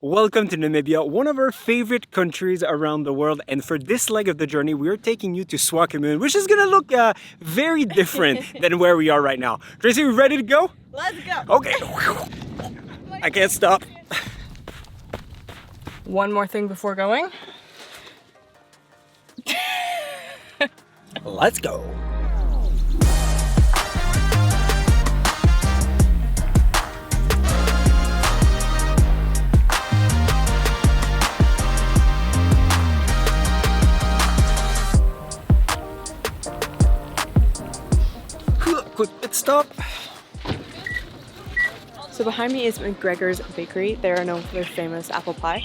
Welcome to Namibia, one of our favorite countries around the world. And for this leg of the journey, we are taking you to Swakopmund, which is going to look very different than where we are right now. Tracy, we ready to go? Let's go. Okay. I can't stop. One more thing before going. Let's go. Quick pit stop. So behind me is McGregor's Bakery. They are known for their famous apple pie.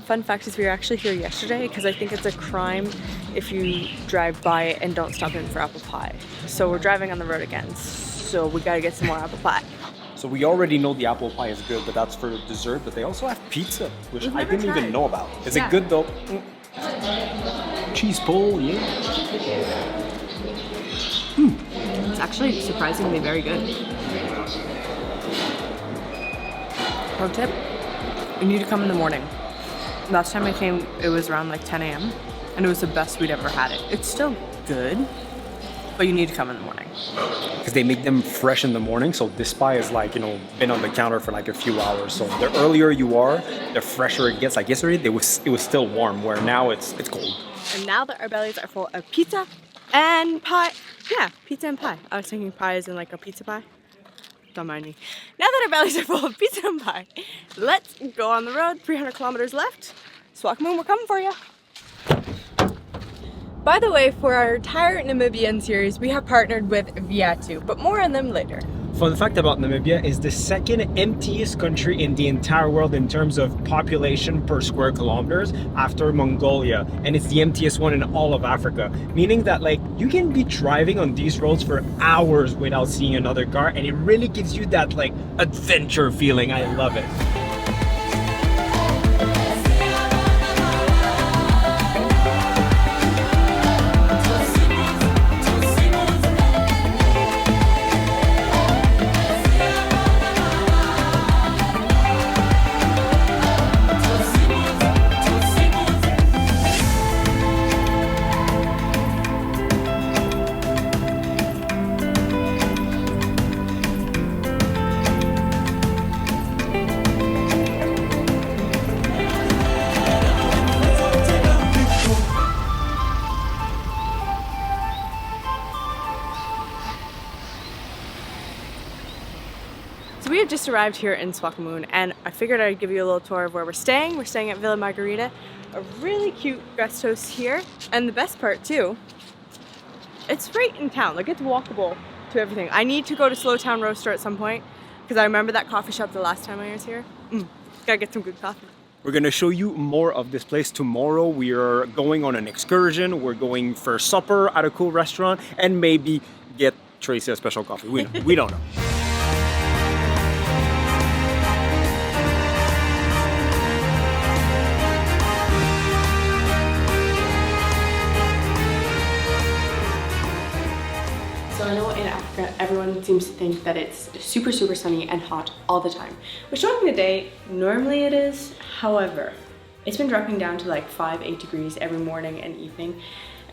Fun fact is we were actually here yesterday because I think it's a crime if you drive by it and don't stop in for apple pie. So we're driving on the road again. So we gotta get some more apple pie. So we already know the apple pie is good, but that's for dessert. But they also have pizza, which I didn't even know about. Is it good though? Cheese pull, yeah. It's actually surprisingly very good. Pro tip, you need to come in the morning. Last time I came, it was around like 10 a.m. and it was the best we'd ever had it. It's still good, but you need to come in the morning. Because they make them fresh in the morning, so this pie is like, been on the counter for like a few hours. So the earlier you are, the fresher it gets. Like yesterday, it was still warm, where now it's cold. And now that our bellies are full of pizza and pie. Yeah, pizza and pie. I was thinking pie is in like a pizza pie. Don't mind me. Now that our bellies are full of pizza and pie, let's go on the road. 300 kilometers left. Swakopmund, we're coming for you. By the way, for our entire Namibian series, we have partnered with Viatu, but more on them later. Fun fact about Namibia is the second emptiest country in the entire world in terms of population per square kilometers after Mongolia, and it's the emptiest one in all of Africa, meaning that like you can be driving on these roads for hours without seeing another car, and it really gives you that like adventure feeling. I love it. So we have just arrived here in Swakopmund, and I figured I'd give you a little tour of where we're staying. We're staying at Villa Margherita, a really cute guest house here. And the best part too, it's right in town. Like it's walkable to everything. I need to go to Slow Town Roaster at some point because I remember that coffee shop the last time I was here. Gotta get some good coffee. We're gonna show you more of this place tomorrow. We are going on an excursion. We're going for supper at a cool restaurant and maybe get Tracy a special coffee. We don't know. So I know in Africa, everyone seems to think that it's super sunny and hot all the time, which during the day, normally it is. However, it's been dropping down to like 5-8 degrees every morning and evening,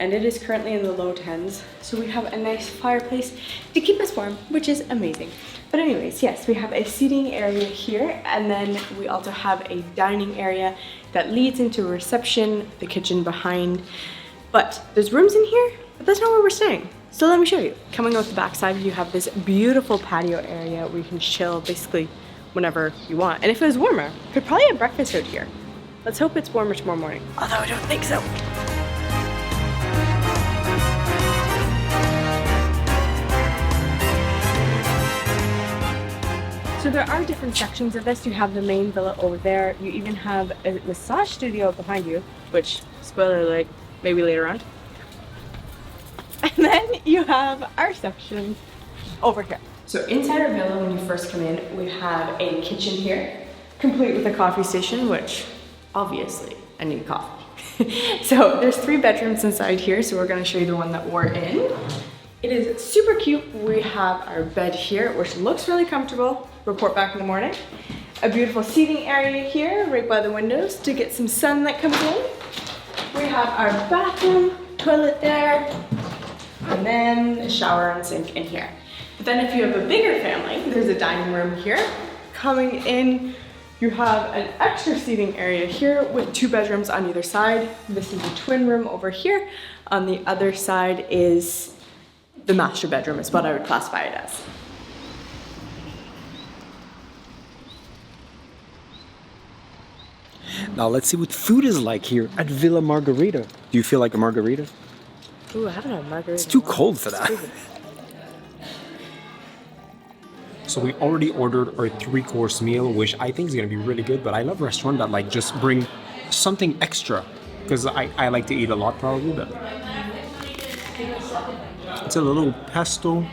and it is currently in the low 10s. So we have a nice fireplace to keep us warm, which is amazing. But anyways, yes, we have a seating area here, and then we also have a dining area that leads into a reception, the kitchen behind. But there's rooms in here, but that's not where we're staying. So let me show you. Coming out the backside, you have this beautiful patio area where you can chill basically whenever you want. And if it was warmer, could probably have breakfast out here. Let's hope it's warmer tomorrow morning. Although I don't think so. So there are different sections of this. You have the main villa over there. You even have a massage studio behind you, which, spoiler alert, maybe later on. And then you have our section over here. So inside our villa, when you first come in, we have a kitchen here, complete with a coffee station, which obviously I need coffee. So there's 3 bedrooms inside here, so we're gonna show you the one that we're in. It is super cute. We have our bed here, which looks really comfortable. Report back in the morning. a beautiful seating area here right by the windows to get some sun that comes in. We have our bathroom, toilet there, and then a shower and sink in here. But then if you have a bigger family, there's a dining room here. Coming in, you have an extra seating area here with 2 bedrooms on either side. This is a twin room over here. On the other side is the master bedroom, is what I would classify it as. Now let's see what food is like here at Villa Margherita. Do you feel like a margarita? Ooh, I haven't had a margarita. It's too cold for that. So we already ordered our 3-course meal, which I think is gonna be really good, but I love restaurants that like just bring something extra, because I like to eat a lot probably, but it's a little pesto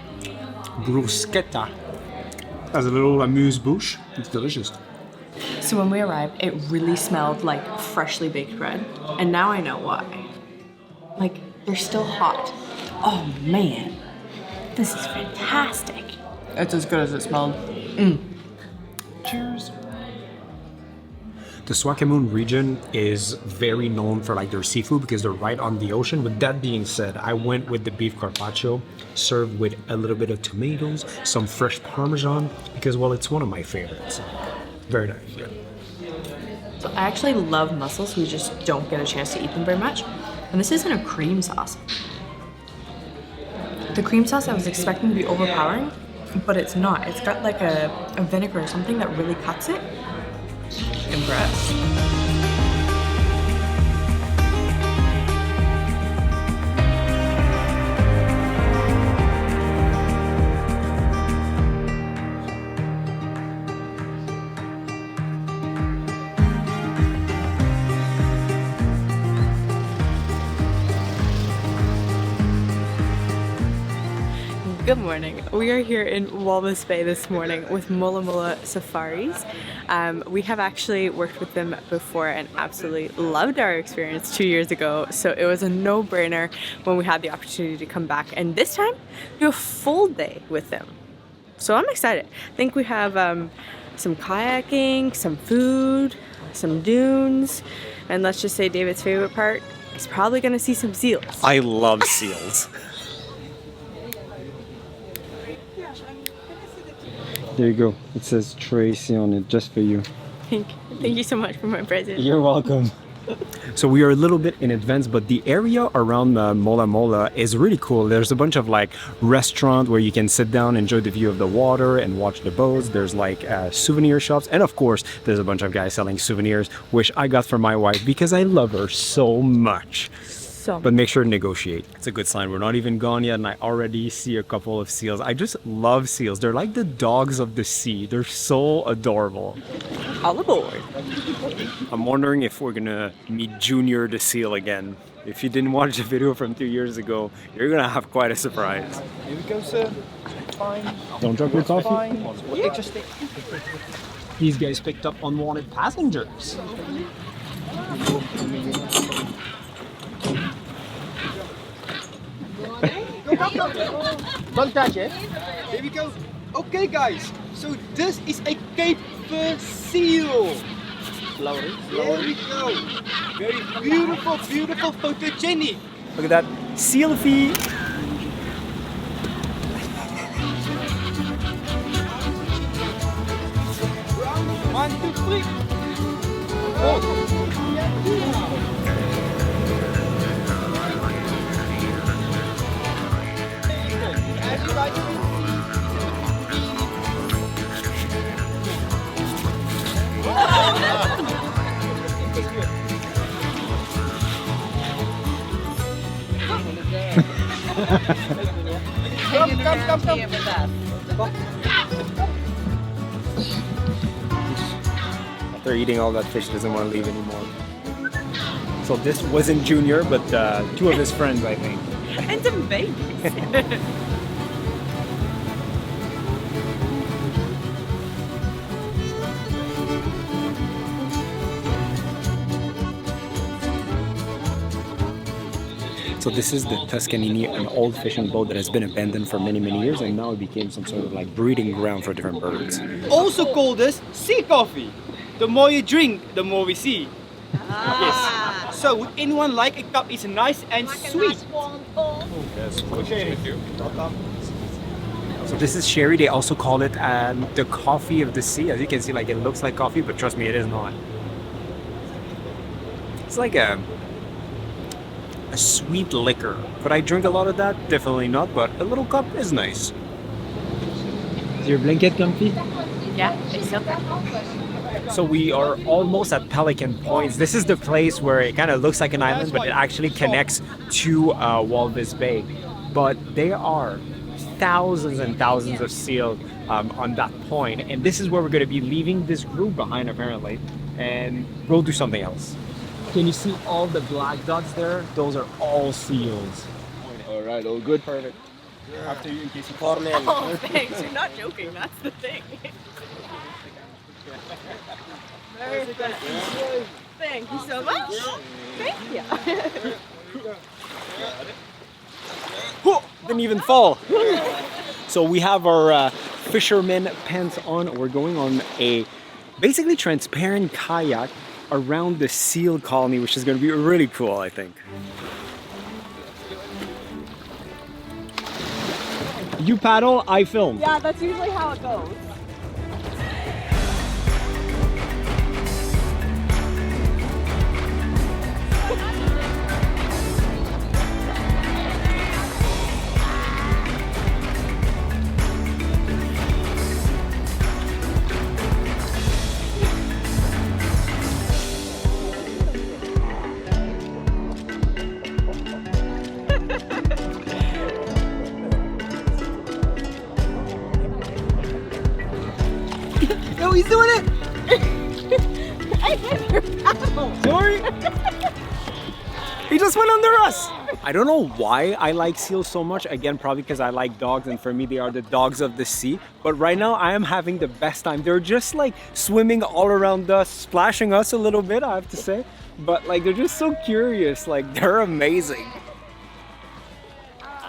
bruschetta as a little amuse-bouche. It's delicious. So when we arrived, it really smelled like freshly baked bread, and now I know why. Like, they're still hot. Oh man, this is fantastic. It's as good as it smelled. Cheers. The Swakopmund region is very known for like their seafood because they're right on the ocean. With that being said, I went with the beef carpaccio served with a little bit of tomatoes, some fresh parmesan, because well, it's one of my favorites. Very nice. Yeah. So I actually love mussels, we just don't get a chance to eat them very much. And this isn't a cream sauce. The cream sauce I was expecting to be overpowering, but it's not. It's got like a vinegar or something that really cuts it. Impressed. Good morning. We are here in Walvis Bay this morning with Mola Mola Safaris. We have actually worked with them before and absolutely loved our experience 2 years ago, so it was a no-brainer when we had the opportunity to come back, and this time do a full day with them. So I'm excited. I think we have some kayaking, some food, some dunes, and let's just say David's favorite part is probably going to see some seals. I love seals. There you go. It says Tracy on it just for you. Thank you so much for my present. You're welcome. So we are a little bit in advance, but the area around Mola Mola is really cool. There's a bunch of like restaurants where you can sit down, enjoy the view of the water and watch the boats. There's like souvenir shops. And of course, there's a bunch of guys selling souvenirs, which I got for my wife because I love her so much. But make sure to negotiate. It's a good sign. We're not even gone yet and I already see a couple of seals. I just love seals. They're like the dogs of the sea. They're so adorable. All aboard. I'm wondering if we're gonna meet Junior the seal again. If you didn't watch the video from 2 years ago, you're gonna have quite a surprise. Here we go, sir. Fine. Don't drop your coffee. Fine. Yeah. These guys picked up unwanted passengers. Don't touch it. Here we go. Okay, guys. So this is a Cape Verde seal. Slowly. There we go. Very beautiful, beautiful photogenic. Look at that seal feet. Round 1, 2, 3. Oh. Come. After eating all that fish, doesn't want to leave anymore. So this wasn't Junior, but 2 of his friends, I think. And some babies. So this is the Tuscanini, an old fishing boat that has been abandoned for many, many years, and now it became some sort of like breeding ground for different birds. Also called as sea coffee. The more you drink, the more we see. Yes. So would anyone like a cup? It's nice and sweet. Yes, okay. So this is sherry. They also call it the coffee of the sea. As you can see, like it looks like coffee, but trust me, it is not. It's like a sweet liquor. Could I drink a lot of that? Definitely not, but a little cup is nice. Is your blanket comfy? Yeah, it's so good. So we are almost at Pelican Points. This is the place where it kind of looks like an island, but it actually connects to Walvis Bay. But there are thousands and thousands of seals on that point. And this is where we're going to be leaving this group behind, apparently, and go do something else. Can you see all the black dots there? Those are all seals. All right, all good. Perfect. After you in case you fall. Oh, thanks. You're not joking. That's the thing. Very good. Thank you so much. Thank you. Whoa, didn't even fall. So we have our fisherman pants on. We're going on a basically transparent kayak around the seal colony, which is going to be really cool, I think. You paddle, I film. Yeah, that's usually how it goes. No, he's doing it! I hit your paddle. Sorry. He just went under us. I don't know why I like seals so much. Again, probably because I like dogs, and for me they are the dogs of the sea. But right now I am having the best time. They're just like swimming all around us, splashing us a little bit, I have to say. But like they're just so curious. Like they're amazing.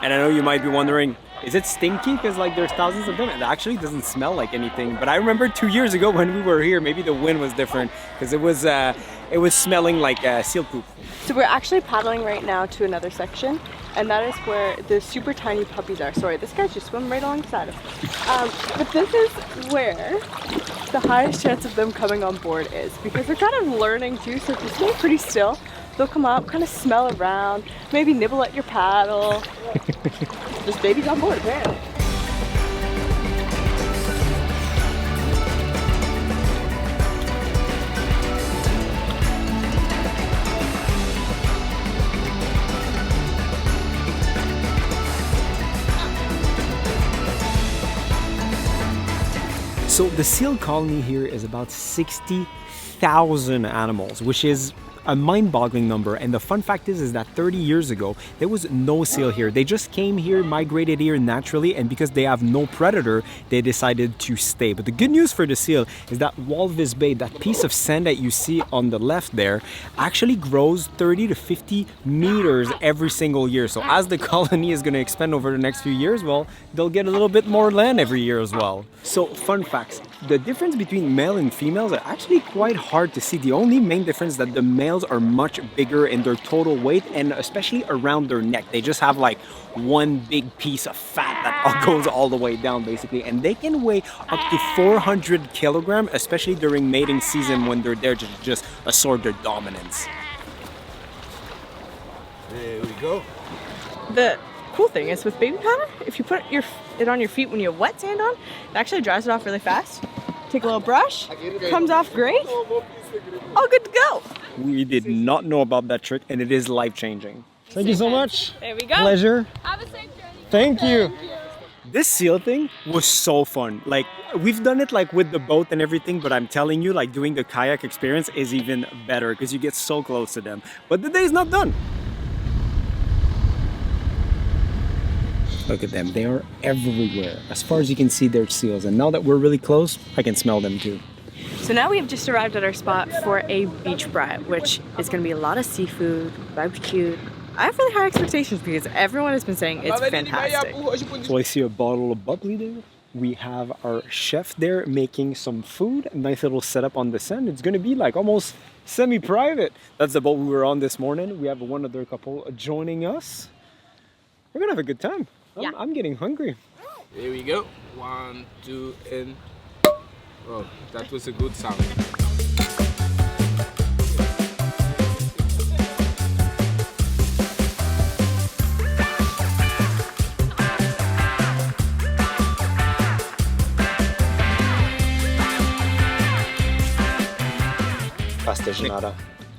And I know you might be wondering, is it stinky? Because like there's thousands of them. It actually doesn't smell like anything. But I remember 2 years ago when we were here, maybe the wind was different because it was smelling like seal poop. So we're actually paddling right now to another section, and that is where the super tiny puppies are. Sorry, this guy just swam right alongside us. But this is where the highest chance of them coming on board is, because they're kind of learning too. So if you stay pretty still, they'll come up, kind of smell around, maybe nibble at your paddle. This baby's on board apparently. So the seal colony here is about 60,000 animals, which is a mind-boggling number. And the fun fact is that 30 years ago, there was no seal here. They just came here, migrated here naturally, and because they have no predator, they decided to stay. But the good news for the seal is that Walvis Bay, that piece of sand that you see on the left there, actually grows 30 to 50 meters every single year. So as the colony is going to expand over the next few years, well, they'll get a little bit more land every year as well. So fun facts, the difference between male and females are actually quite hard to see. The only main difference is that the males are much bigger in their total weight, and especially around their neck. They just have like one big piece of fat that goes all the way down basically, and they can weigh up to 400 kilograms, especially during mating season when they're there to just assert their dominance. There we go. The cool thing is with baby powder, if you put it on your feet when you have wet sand on, it actually dries it off really fast. Take a little brush, comes off great, all good to go. We did not know about that trick, and it is life-changing. Thank you so much. There we go. Pleasure. Have a safe journey. Thank you. This seal thing was so fun. Like, we've done it like with the boat and everything, but I'm telling you, like doing the kayak experience is even better because you get so close to them. But the day is not done. Look at them, they are everywhere. As far as you can see, they're seals. And now that we're really close, I can smell them too. So now we have just arrived at our spot for a beach brat, which is going to be a lot of seafood, barbecue, I have really high expectations because everyone has been saying it's fantastic. So I see a bottle of bubbly there. We have our chef there making some food. Nice little setup on the sand. It's going to be like almost semi-private. That's the boat we were on this morning. We have one other couple joining us. We're going to have a good time. I'm getting hungry. Here we go. 1, 2, and... Oh, that was a good sound. Pasta genada.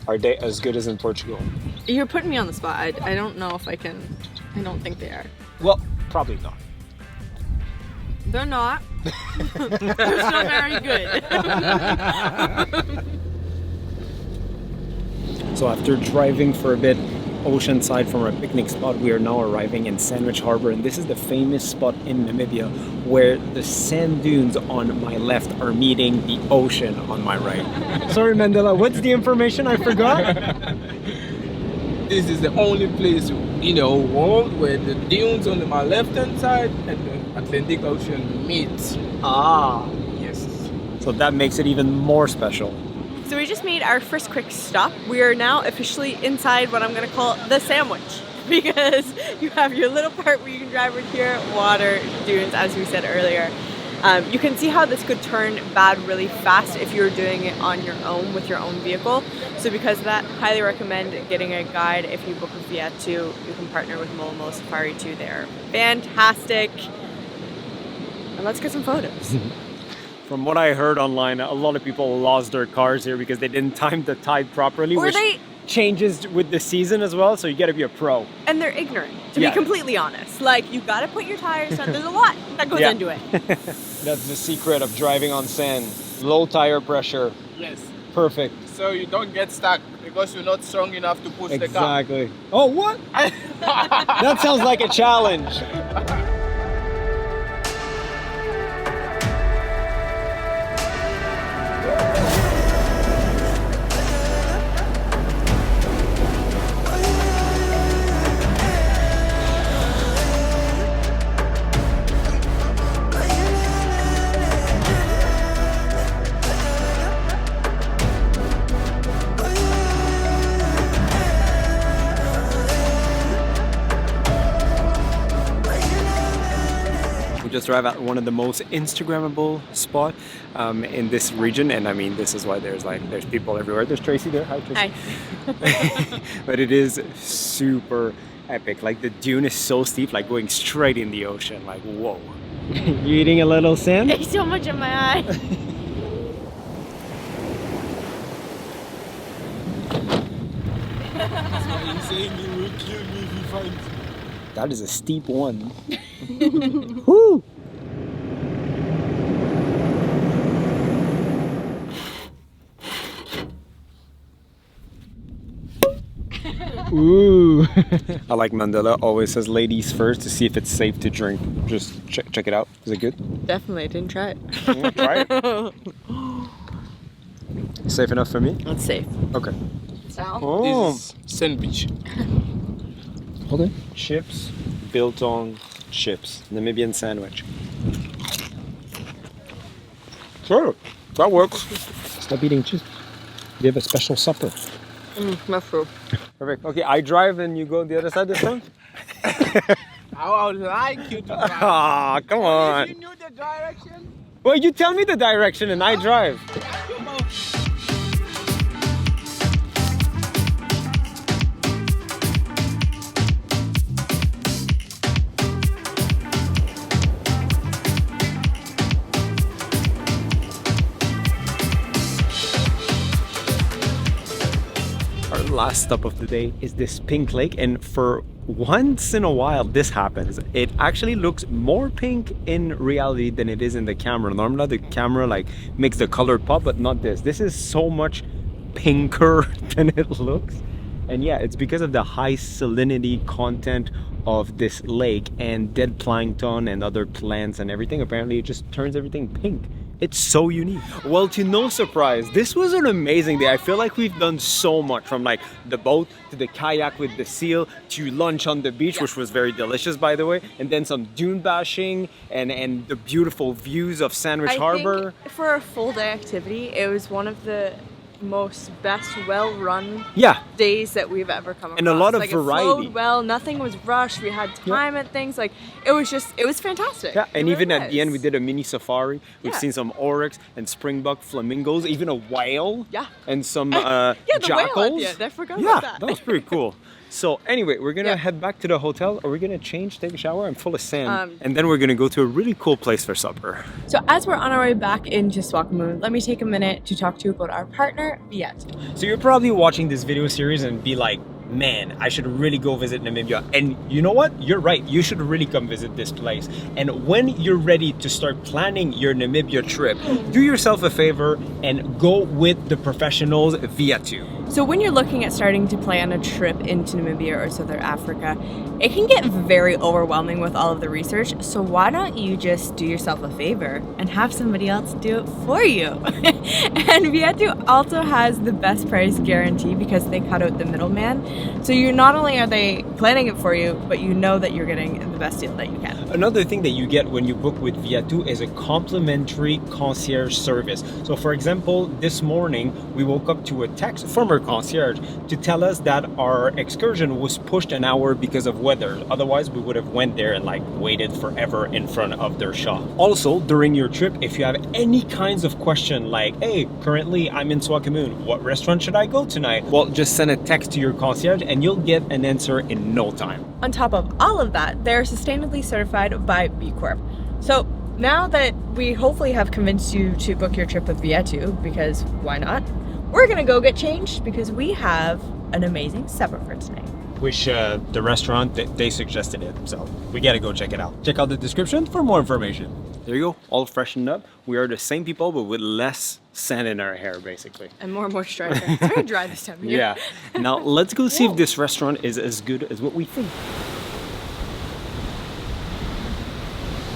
Are they as good as in Portugal? You're putting me on the spot. I don't know if I can. I don't think they are. Well, probably not. They're not. They're still very good. So after driving for a bit oceanside from our picnic spot, we are now arriving in Sandwich Harbour, and this is the famous spot in Namibia where the sand dunes on my left are meeting the ocean on my right. Sorry, Mandela, what's the information I forgot? This is the only place in the whole world where the dunes on my left hand side and the Atlantic Ocean meet. Ah, Yes. so that makes it even more special. So we just made our first quick stop. We are now officially inside what I'm gonna call the sandwich, because you have your little part where you can drive with here, water, dunes, as we said earlier. You can see how this could turn bad really fast if you're doing it on your own with your own vehicle. So because of that, highly recommend getting a guide. If you book with Viatu, you can partner with Momo Safari too. They're fantastic. And let's get some photos. From what I heard online, a lot of people lost their cars here because they didn't time the tide properly, Or which they- changes with the season as well, so you gotta be a pro. And they're ignorant, to Yeah. be completely honest. Like, you gotta put your tires on. There's a lot that goes Yeah. into it. That's the secret of driving on sand. Low tire pressure. Yes. Perfect. So you don't get stuck because you're not strong enough to push the car. Exactly. Oh, what? That sounds like a challenge. We just arrived at one of the most Instagrammable spot in this region, and I mean, this is why there's people everywhere. There's Tracy there. Hi, Tracy. Hi. But it is super epic. Like, the dune is so steep, like going straight in the ocean. Like, whoa. You eating a little sand? There's so much in my eye. He's saying he will kill me if he finds me. That is a steep one. Woo! Ooh. I like Mandela always says ladies first to see if it's safe to drink. Just check it out. Is it good? Definitely, I didn't try it. Try it. Safe enough for me? It's safe. Okay. So? Oh. This is sandwich. Okay. Chips, biltong chips, Namibian sandwich. Sure, that works. Stop eating chips. We have a special supper. Mushroom. Perfect. Okay, I drive and you go on the other side this time? I would like you to drive. Ah, come If on. you knew the direction, Well, you tell me the direction and I drive. come on. Our last stop of the day is this pink lake, and for once in a while this happens. It actually looks more pink in reality than it is in the camera. Normally the camera like makes the color pop, but not this. This is so much pinker than it looks. And yeah, it's because of the high salinity content of this lake and dead plankton and other plants and everything. Apparently it just turns everything pink. It's so unique. Well, to no surprise, this was an amazing day. I feel like we've done so much, from like the boat to the kayak with the seal to lunch on the beach, which was very delicious, by the way, and then some dune bashing and the beautiful views of Sandwich Harbour. Think for a full day activity, it was one of the most best well-run days that we've ever come across. And a lot of like, variety. It flowed well, nothing was rushed, we had time at things, like it was fantastic. Yeah, and it even really at the end we did a mini safari. We've seen some oryx and springbok flamingos, even a whale. Yeah. And some the jackals. whale at the end. I forgot about that. That was pretty cool. So anyway, we're gonna head back to the hotel, or we're gonna change, take a shower. I'm full of sand, and then we're gonna go to a really cool place for supper. So as we're on our way back into Swakopmund, let me take a minute to talk to you about our partner, Viatu. So you're probably watching this video series and be like, man, I should really go visit Namibia. And you know what? You're right. You should really come visit this place. And when you're ready to start planning your Namibia trip, do yourself a favor and go with the professionals, Viatu. So when you're looking at starting to plan a trip into Namibia or Southern Africa, it can get very overwhelming with all of the research. So why don't you just do yourself a favor and have somebody else do it for you? And Viatu also has the best price guarantee because they cut out the middleman. So you not only are they planning it for you, but you know that you're getting the best deal that you can. Another thing that you get when you book with Viatu is a complimentary concierge service. So for example, this morning we woke up to a text from our concierge to tell us that our excursion was pushed an hour because of weather. Otherwise we would have went there and like waited forever in front of their shop. Also, during your trip, if you have any kinds of question like, hey, currently I'm in Swakopmund, what restaurant should I go tonight? Well, just send a text to your concierge and you'll get an answer in no time. On top of all of that, they're sustainably certified by B Corp. So now that we hopefully have convinced you to book your trip with Viatu, because why not? We're gonna go get changed because we have an amazing supper for tonight. Which the restaurant, they suggested it, so we gotta go check it out. Check out the description for more information. There you go, all freshened up. We are the same people, but with less sand in our hair, basically. And more moisturizer. It's very dry this time of year. Yeah. Now let's go see if this restaurant is as good as what we think.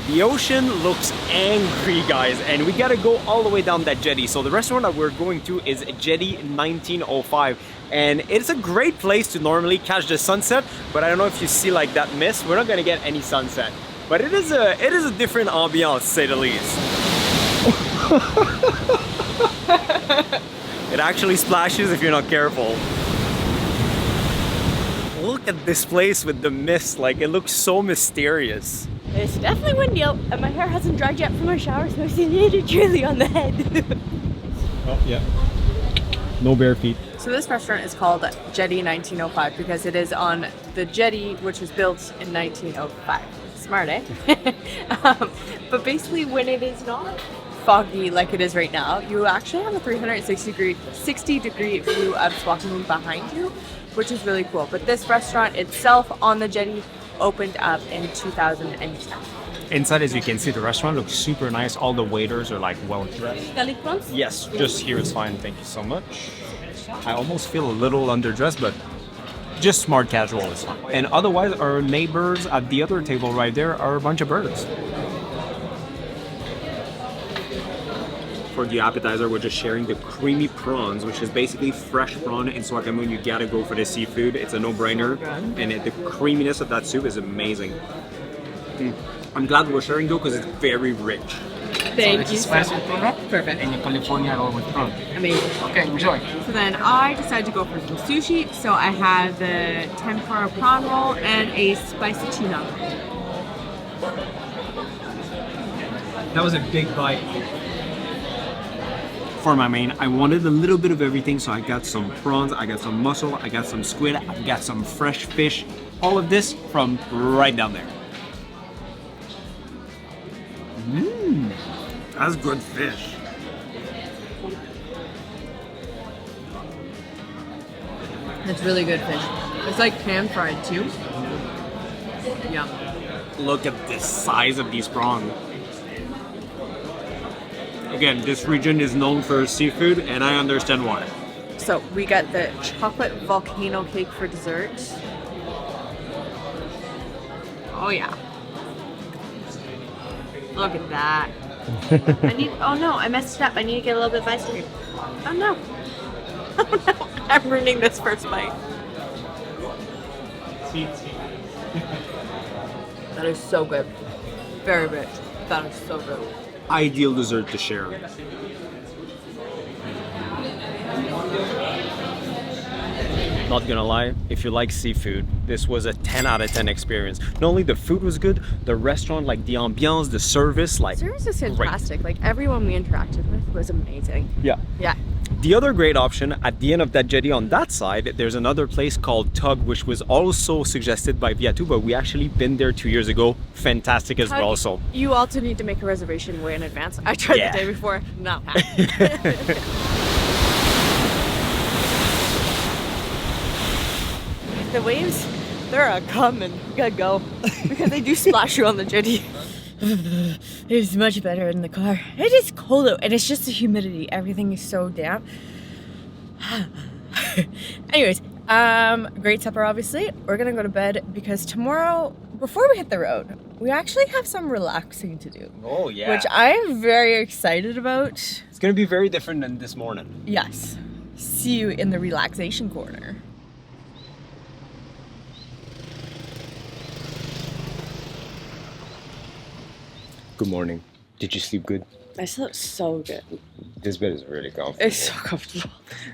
The ocean looks angry, guys, and we gotta go all the way down that jetty. So the restaurant that we're going to is Jetty 1905, and it's a great place to normally catch the sunset, but I don't know if you see like that mist. We're not gonna get any sunset, but it is a different ambiance, to say the least. It actually splashes if you're not careful. Look at this place with the mist, like it looks so mysterious. It's definitely windy out, and my hair hasn't dried yet from my shower, so it's truly on the head. Oh, yeah. No bare feet. So this restaurant is called Jetty 1905 because it is on the jetty, which was built in 1905. Smart, eh? But basically, when it is not foggy like it is right now, you actually have a 360-degree view of Swakopmund behind you, which is really cool. But this restaurant itself on the jetty opened up in 2010. Inside, as you can see, the restaurant looks super nice. All the waiters are like well dressed. Garlic prawns? Yes, just here is fine. Thank you so much. I almost feel a little underdressed, but just smart casual is fine. And otherwise, our neighbors at the other table right there are a bunch of birds. For the appetizer, we're just sharing the creamy prawns, which is basically fresh prawn in Swakopmund. You gotta go for the seafood. It's a no-brainer, and the creaminess of that soup is amazing. I'm glad we're sharing though, because it's very rich. Thank you. Spicy tuna Perfect. and your California roll with prawn. Amazing. Okay, enjoy. So then I decided to go for some sushi, so I had the tempura prawn roll and a spicy tuna. That was a big bite. For my main, I wanted a little bit of everything, so I got some prawns, I got some mussel, I got some squid, I got some fresh fish. All of this from right down there. Mmm, that's good fish. It's really good fish. It's like pan fried too. Yum. Look at the size of these prawns. Again, this region is known for seafood, and I understand why. So we got the chocolate volcano cake for dessert. Oh yeah. Look at that. Oh no, I messed it up. I need to get a little bit of ice cream. Oh no. Oh no, I'm ruining this first bite. That is so good. Very rich. That is so good. Ideal dessert to share. Not gonna lie, if you like seafood, this was a 10 out of 10 experience. Not only the food was good, the restaurant, like the ambiance, the service, like Service is great. fantastic. Like everyone we interacted with was amazing. Yeah. Yeah. The other great option at the end of that jetty on that side, there's another place called Tug, which was also suggested by Viatu, but we actually been there 2 years ago. Fantastic as well. So You also need to make a reservation way in advance. I tried Yeah. the day before, not happening. The waves, they're a coming. You gotta go. Because they do splash you on the jetty. It's much better in the car. It is cold though, and it's just the humidity. Everything is so damp. Anyways, great supper obviously. We're gonna go to bed because tomorrow, before we hit the road, we actually have some relaxing to do. oh yeah, Which I am very excited about. it's gonna be very different than this morning. Yes. See you in the relaxation corner. Good morning. Did you sleep good? I slept so good. This bed is really comfortable. It's so comfortable.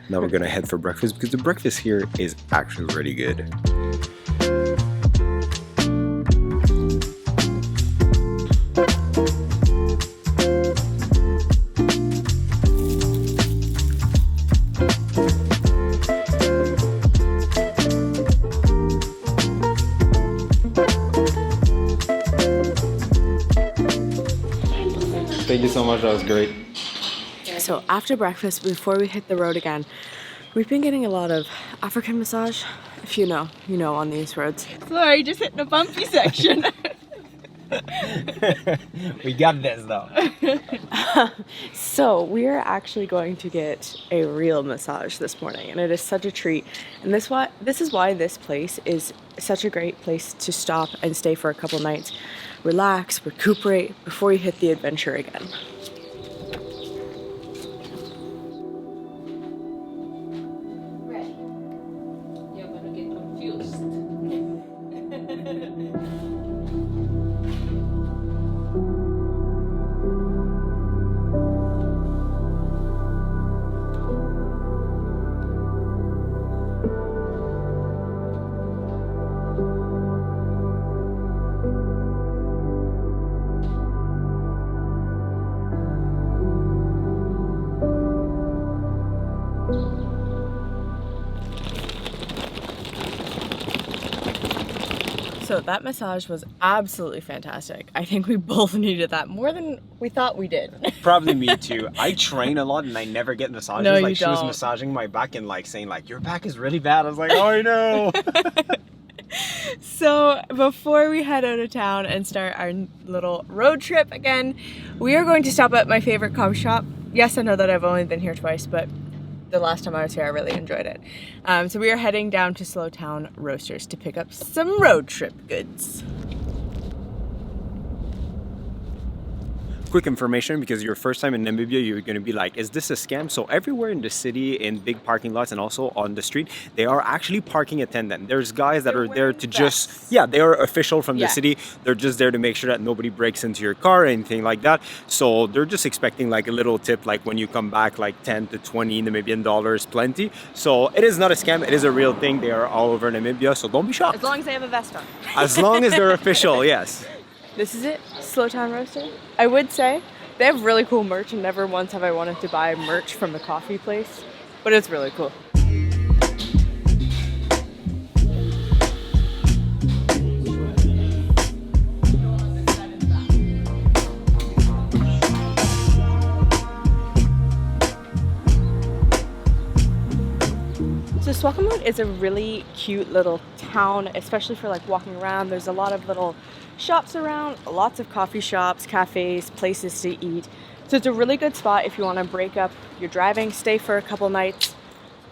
Now we're gonna head for breakfast because the breakfast here is actually really good. Thank you so much, that was great. So after breakfast, before we hit the road again, we've been getting a lot of African massage. If you know, you know on these roads. Sorry, just hitting a bumpy section. We got this though. So we're actually going to get a real massage this morning, and it is such a treat. And this is why this place is such a great place to stop and stay for a couple nights, relax, recuperate before you hit the adventure again. You're gonna get confused. So that massage was absolutely fantastic. I think we both needed that more than we thought we did. Probably me too. I train a lot and I never get massages. No, like you she was don't. massaging my back and like saying like your back is really bad. I was like, oh I know. So before we head out of town and start our little road trip again, we are going to stop at my favorite coffee shop. Yes, I know that I've only been here twice, but the last time I was here, I really enjoyed it. So we are heading down to Slowtown Roasters to pick up some road trip goods. Quick information, because your first time in Namibia, you're going to be like, is this a scam? So everywhere in the city, in big parking lots and also on the street, they are actually parking attendant. There's guys that are there to just, yeah, they are official from the city. They're just there to make sure that nobody breaks into your car or anything like that. So they're just expecting like a little tip, like when you come back, like 10 to 20 Namibian dollars, plenty. So it is not a scam. It is a real thing. They are all over Namibia. So don't be shocked. As long as they have a vest on. As long as they're official, yes. This is it, Slowtown Roaster. I would say they have really cool merch, and never once have I wanted to buy merch from the coffee place, but it's really cool. So Swakopmund is a really cute little town, especially for like walking around. There's a lot of little shops around, lots of coffee shops, cafes, places to eat. So it's a really good spot if you want to break up your driving, stay for a couple nights,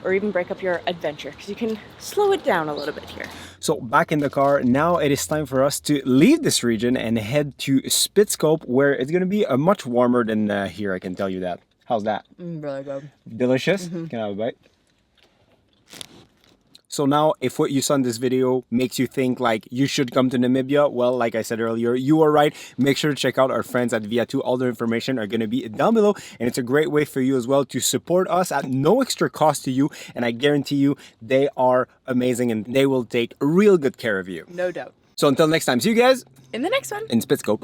or even break up your adventure because you can slow it down a little bit here. So back in the car, now it is time for us to leave this region and head to Spitskope, where it's going to be much warmer than here, I can tell you that. How's that? Really good. Delicious? Can I have a bite? So now, if what you saw in this video makes you think like you should come to Namibia, well, like I said earlier, you are right. Make sure to check out our friends at Viatu. All their information are going to be down below, and it's a great way for you as well to support us at no extra cost to you. And I guarantee you, they are amazing and they will take real good care of you. No doubt. So until next time, see you guys In the next one. in Spitskope.